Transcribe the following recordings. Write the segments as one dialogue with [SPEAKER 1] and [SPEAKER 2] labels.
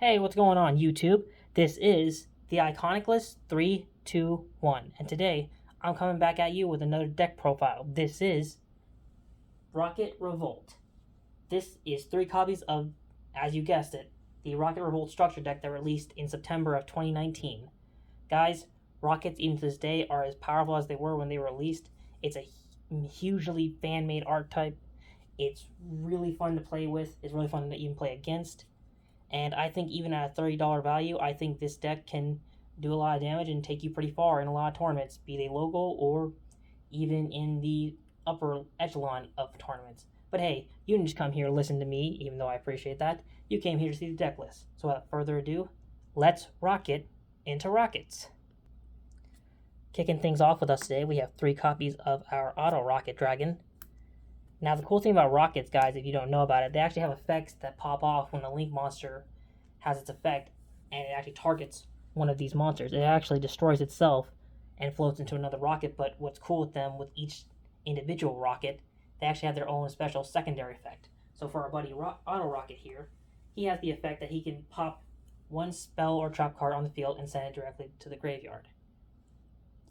[SPEAKER 1] Hey, what's going on, YouTube? This is the Iconic List 3, 2, 1, and today I'm coming back at you with another deck profile. This is Rokket Revolt. This is 3 copies of, as you guessed it, the Rokket Revolt Structure Deck that released in September of 2019. Guys, Rockets even to this day are as powerful as they were when they were released. It's a hugely fan-made archetype. It's really fun to play with. It's really fun to even play against. And I think even at a $30 value, I think this deck can do a lot of damage and take you pretty far in a lot of tournaments, be they local or even in the upper echelon of tournaments. But hey, you didn't just come here to listen to me, even though I appreciate that. You came here to see the deck list. So without further ado, let's rock it into Rockets. Kicking things off with us today, we have 3 copies of our Auto Rocket Dragon. Now, the cool thing about Rockets, guys, if you don't know about it, they actually have effects that pop off when a Link monster has its effect, and it actually targets one of these monsters. It actually destroys itself and floats into another rocket, but what's cool with them, with each individual rocket, they actually have their own special secondary effect. So for our buddy Auto Rocket here, he has the effect that he can pop one spell or trap card on the field and send it directly to the graveyard.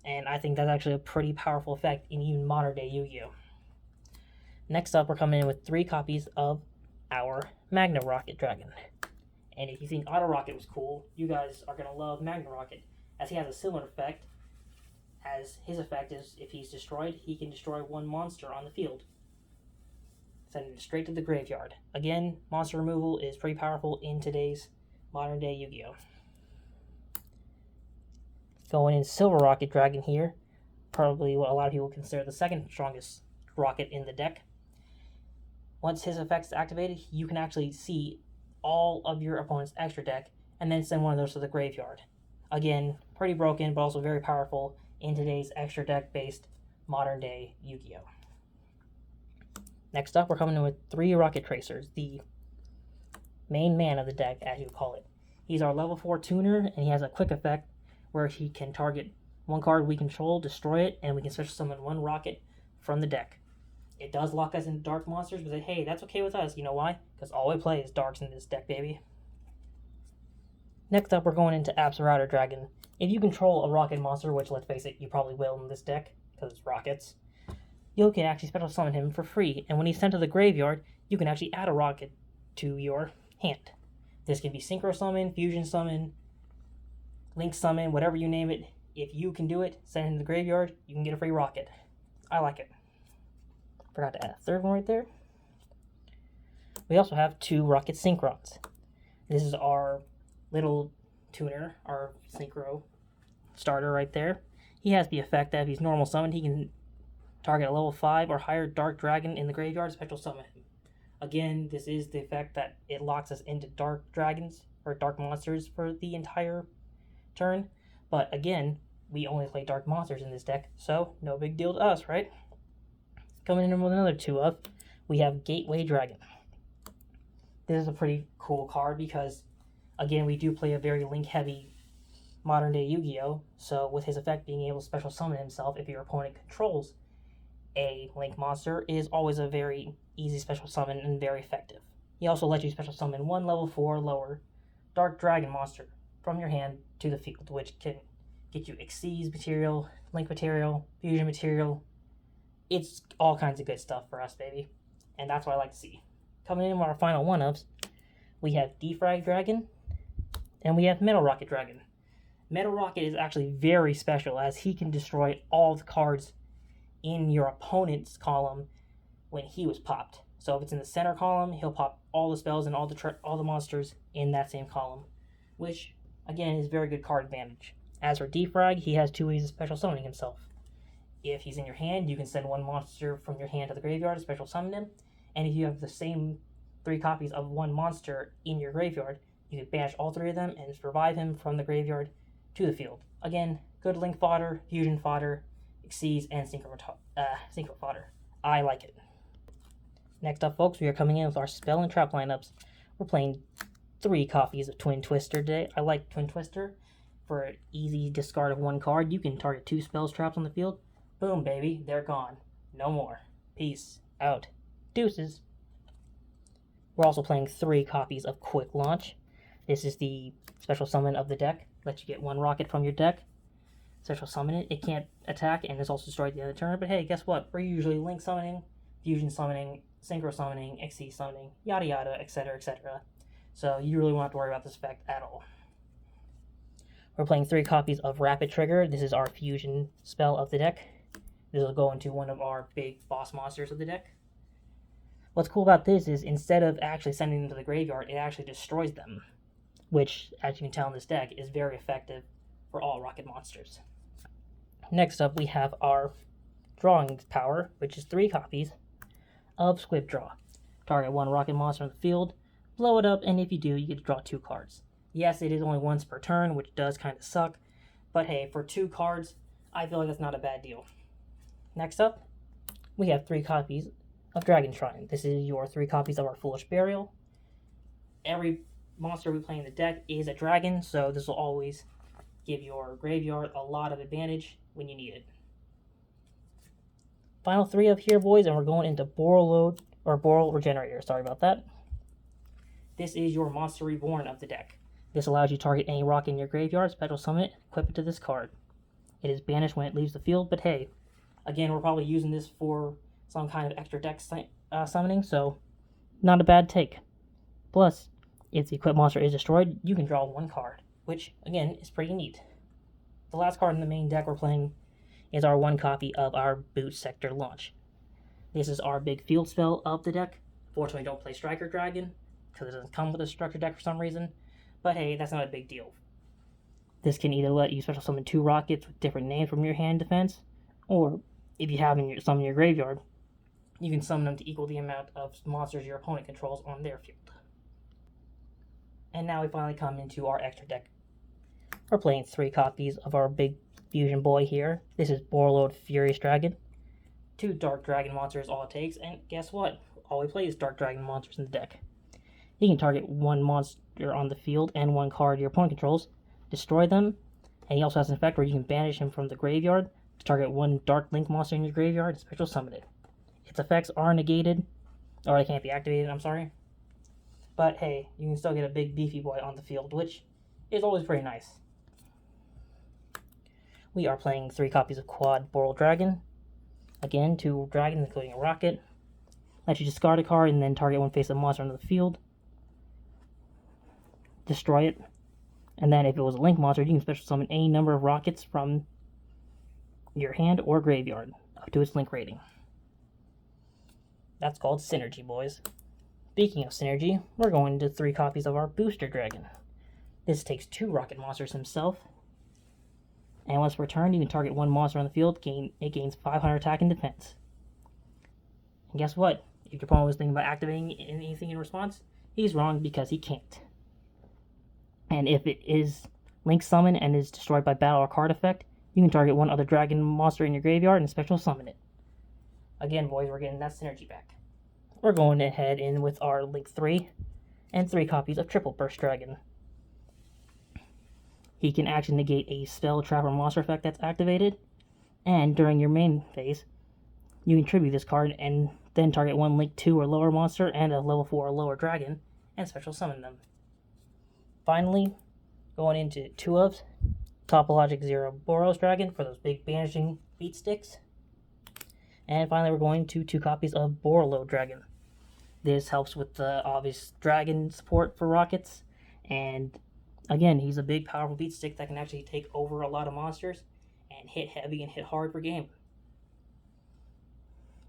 [SPEAKER 1] And I think that's actually a pretty powerful effect in even modern-day Yu-Gi-Oh! Next up, we're coming in with 3 copies of our Magna Rocket Dragon. And if you think Auto Rocket was cool, you guys are going to love Magna Rocket, as he has a similar effect, as his effect is, if he's destroyed, he can destroy one monster on the field, sending it straight to the graveyard. Again, monster removal is pretty powerful in today's modern-day Yu-Gi-Oh! Going in Silver Rocket Dragon here, probably what a lot of people consider the second strongest rocket in the deck. Once his effect is activated, you can actually see all of your opponent's extra deck and then send one of those to the graveyard. Again, pretty broken, but also very powerful in today's extra deck based modern day Yu-Gi-Oh! Next up, we're coming in with 3 Rocket Tracers, the main man of the deck, as you call it. He's our level 4 tuner, and he has a quick effect where he can target one card we control, destroy it, and we can special summon one rocket from the deck. It does lock us into dark monsters, but hey, that's okay with us. You know why? Because all we play is darks in this deck, baby. Next up, we're going into Absorouter Dragon. If you control a rocket monster, which, let's face it, you probably will in this deck, because it's rockets, you can actually special summon him for free, and when he's sent to the graveyard, you can actually add a rocket to your hand. This can be Synchro Summon, Fusion Summon, Link Summon, whatever you name it. If you can do it, send him to the graveyard, you can get a free rocket. I like it. Forgot to add a third one right there. We also have 2 Rocket Synchrons. This is our little tuner, our Synchro starter right there. He has the effect that if he's normal summoned, he can target a level 5 or higher Dark Dragon in the graveyard, special summon him. Again, this is the effect that it locks us into Dark Dragons or Dark Monsters for the entire turn. But again, we only play Dark Monsters in this deck, so no big deal to us, right? Coming in with another 2 of, we have Gateway Dragon. This is a pretty cool card because, again, we do play a very Link-heavy modern-day Yu-Gi-Oh! So with his effect being able to special summon himself if your opponent controls a Link monster is always a very easy special summon and very effective. He also lets you special summon one level 4 lower Dark Dragon monster from your hand to the field, which can get you Xyz material, Link material, Fusion material. It's all kinds of good stuff for us, baby. And that's what I like to see. Coming in with our final one-ups, we have Defrag Dragon, and we have Metal Rocket Dragon. Metal Rocket is actually very special, as he can destroy all the cards in your opponent's column when he was popped. So if it's in the center column, he'll pop all the spells and all the monsters in that same column, which, again, is very good card advantage. As for Defrag, he has 2 ways of special summoning himself. If he's in your hand, you can send one monster from your hand to the graveyard to special summon him. And if you have the same 3 copies of one monster in your graveyard, you can banish all 3 of them and revive him from the graveyard to the field. Again, good Link fodder, Fusion fodder, Xyz, and Synchro fodder. I like it. Next up, folks, we are coming in with our spell and trap lineups. We're playing 3 copies of Twin Twister today. I like Twin Twister. For an easy discard of 1 card, you can target 2 spells traps on the field. Boom, baby, they're gone. No more. Peace out. Deuces. We're also playing 3 copies of Quick Launch. This is the special summon of the deck. Lets you get one rocket from your deck. Special summon it. It can't attack and is also destroyed at the end of the turn. But hey, guess what? We're usually link summoning, fusion summoning, synchro summoning, XC summoning, yada yada, etc., etc. So you really won't have to worry about this effect at all. We're playing 3 copies of Rapid Trigger. This is our fusion spell of the deck. This will go into one of our big boss monsters of the deck. What's cool about this is instead of actually sending them to the graveyard, it actually destroys them, which, as you can tell in this deck, is very effective for all rocket monsters. Next up, we have our drawing power, which is 3 copies of Squib Draw. Target 1 rocket monster on the field, blow it up, and if you do, you get to draw 2 cards. Yes, it is only once per turn, which does kind of suck, but hey, for 2 cards, I feel like that's not a bad deal. Next up, we have 3 copies of Dragon Shrine. This is your 3 copies of our Foolish Burial. Every monster we play in the deck is a dragon, so this will always give your graveyard a lot of advantage when you need it. Final 3 up here, boys, and we're going into Boral Regenerator. Sorry about that. This is your Monster Reborn of the deck. This allows you to target any rock in your graveyard, special summon it, equip it to this card. It is banished when it leaves the field, but hey, again, we're probably using this for some kind of extra deck summoning, so not a bad take. Plus, if the equipped monster is destroyed, you can draw 1 card, which, again, is pretty neat. The last card in the main deck we're playing is our 1 copy of our Boot Sector Launch. This is our big field spell of the deck. Fortunately, don't play Striker Dragon, because it doesn't come with a structure deck for some reason, but hey, that's not a big deal. This can either let you special summon 2 rockets with different names from your hand defense, or if you have some in your graveyard, you can summon them to equal the amount of monsters your opponent controls on their field. And now we finally come into our extra deck. We're playing 3 copies of our big fusion boy here. This is Borlode Furious Dragon. 2 Dark Dragon monsters is all it takes, and guess what? All we play is Dark Dragon monsters in the deck. You can target 1 monster on the field and 1 card your opponent controls, destroy them, and he also has an effect where you can banish him from the graveyard to target 1 Dark Link monster in your graveyard and special summon it. Its effects are negated, or they can't be activated, I'm sorry. But hey, you can still get a big beefy boy on the field, which is always pretty nice. We are playing 3 copies of Quad Boral Dragon. Again, 2 dragons, including a rocket. Let you discard a card and then target 1 face-up monster on the field. Destroy it. And then if it was a link monster, you can special summon any number of rockets from your hand or graveyard, up to its link rating. That's called Synergy, boys. Speaking of Synergy, we're going into 3 copies of our Booster Dragon. This takes 2 rocket monsters himself. And once per turn, you can target 1 monster on the field, it gains 500 attack and defense. And guess what? If your opponent was thinking about activating anything in response, he's wrong because he can't. And if it is Link Summon and is destroyed by battle or card effect, you can target 1 other dragon monster in your graveyard and special summon it. Again, boys, we're getting that synergy back. We're going ahead in with our Link 3 and 3 copies of Triple Burst Dragon. He can actually negate a spell, trap, or monster effect that's activated, and during your main phase, you can tribute this card and then target 1 Link 2 or lower monster and a level 4 or lower dragon and special summon them. Finally, going into 2 of Topologic Zero Boros Dragon for those big banishing beat sticks. And finally, we're going to 2 copies of Borlo Dragon. This helps with the obvious dragon support for rockets, and again, he's a big, powerful beat stick that can actually take over a lot of monsters and hit heavy and hit hard per game.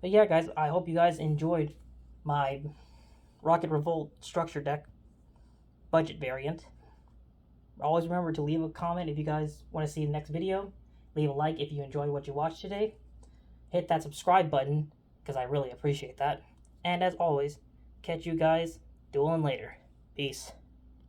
[SPEAKER 1] But yeah, guys, I hope you guys enjoyed my Rokket Revolt Structure Deck budget variant. Always remember to leave a comment if you guys want to see the next video. Leave a like if you enjoyed what you watched today. Hit that subscribe button, because I really appreciate that. And as always, catch you guys dueling later. Peace.